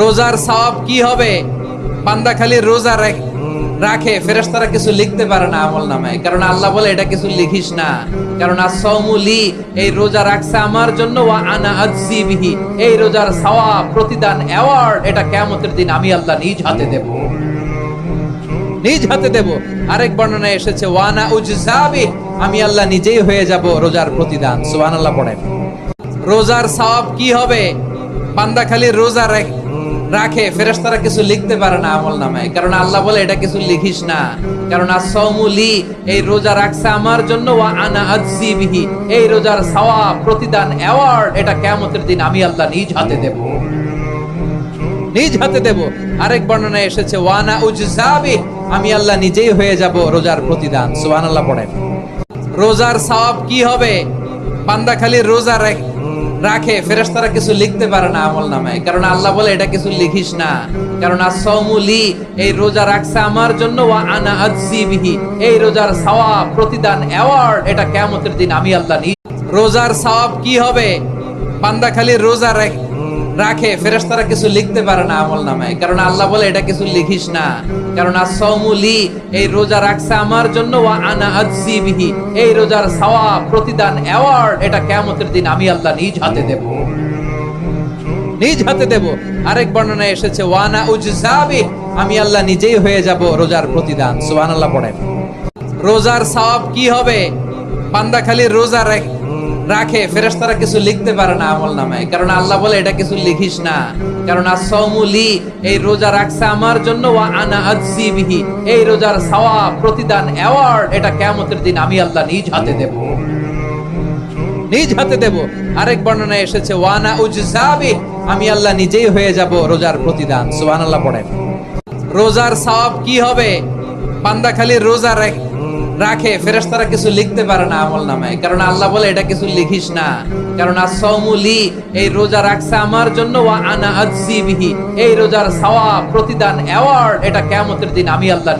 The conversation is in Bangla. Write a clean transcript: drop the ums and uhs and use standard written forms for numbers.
রোজার সওয়াব কি হবে? বান্দা খালি রোজা রাখে, ফেরেশতারা কিছু লিখতে পারে না আমলনামায়, কারণ আল্লাহ বলে এটা কিছু লিখিস না, কারণ as-সাওমু লি, এই রোজা রাখছে আমার জন্য, ওয়া আনা আজজি বিহি, এই রোজার সওয়াব, প্রতিদান, অ্যাওয়ার্ড এটা কিয়ামতের দিন আমি আল্লাহ নিজ হাতে দেব, নিজ হাতে দেব। আরেক বর্ণনায় এসেছে ওয়া আনা উজজা বিহি, আমি আল্লাহ নিজেই হয়ে যাব রোজার প্রতিদান। সুবহানাল্লাহ পড়েন। রোজার সওয়াব কি হবে? বান্দা খালি রোজা রাখে, ফেরেশতারা কিছু লিখতে পারে না আমলনামায়, কারণ আল্লাহ বলে এটা কিছু লিখিস না, কারণ as-সাওমু লি, এই রোজা রাখছে আমার জন্য, ওয়া আনা আজজি বিহি, এই রোজার সওয়াব, প্রতিদান, অ্যাওয়ার্ড এটা কিয়ামতের দিন আমি আল্লাহ নিজ হাতে দেব, নিজ হাতে দেব। আরেক বর্ণনায় এসেছে ওয়া আনা উজজা বিহি, আমি আল্লাহ নিজেই হয়ে যাব রোজার প্রতিদান। সুবহানাল্লাহ পড়েন। রোজার সওয়াব কি হবে? বান্দা খালি রোজা রাখে, ফেরেশতারা কিছু লিখতে পারে না আমলনামায়, কারণ আল্লাহ বলে এটা কিছু লিখিস না, কারণ as-সাওমু লি, এই রোজা রাখছে আমার জন্য, ওয়া আনা আজজি বিহি, এই রোজার সওয়াব, প্রতিদান, অ্যাওয়ার্ড এটা কিয়ামতের দিন আমি আল্লাহ নিজ। রোজার সওয়াব কি হবে? বান্দা খালি রোজা রাখে, ফেরেশতারা কিছু লিখতে পারে না আমলনামায়, কারণ আল্লাহ বলে এটা কিছু লিখিস না, কারণ as-সাওমু লি, এই রোজা রাখছে আমার জন্য, ওয়া আনা আজজি বিহি, এই রোজার সওয়াব, প্রতিদান, অ্যাওয়ার্ড এটা কিয়ামতের দিন আমি আল্লাহ নিজ হাতে দেব, নিজ হাতে দেব। আরেক বর্ণনায় এসেছে ওয়া আনা উজজা বিহি, আমি আল্লাহ নিজেই হয়ে যাব রোজার প্রতিদান। সুবহানাল্লাহ পড়েন। রোজার সওয়াব কি হবে? বান্দা খালি রোজা রাখে, ফেরেশতারা কিছু লিখতে পারে না আমলনামায়, কারণ আল্লাহ বলে এটা কিছু লিখিস না, কারণ as-সাওমু লি, এই রোজা রাখছে আমার জন্য, ওয়া আনা আজজি বিহি, এই রোজার সওয়াব, প্রতিদান, অ্যাওয়ার্ড এটা কিয়ামতের দিন আমি আল্লাহ নিজ হাতে দেব, নিজ হাতে দেব। আরেক বর্ণনায় এসেছে ওয়া আনা উজজা বিহি, আমি আল্লাহ নিজেই হয়ে যাব রোজার প্রতিদান। সুবহানাল্লাহ পড়েন। রোজার সওয়াব কি হবে? বান্দা খালি রোজা রাখে, ফেরেশতারা কিছু লিখতে পারে না আমলনামায়, কারণ আল্লাহ বলে এটা কিছু লিখিস না, কারণ as-সাওমু লি, এই রোজা রাখছে আমার জন্য, ওয়া আনা আজজি বিহি, এই রোজার সওয়াব, প্রতিদান, অ্যাওয়ার্ড এটা কিয়ামতের দিন আমি আল্লাহ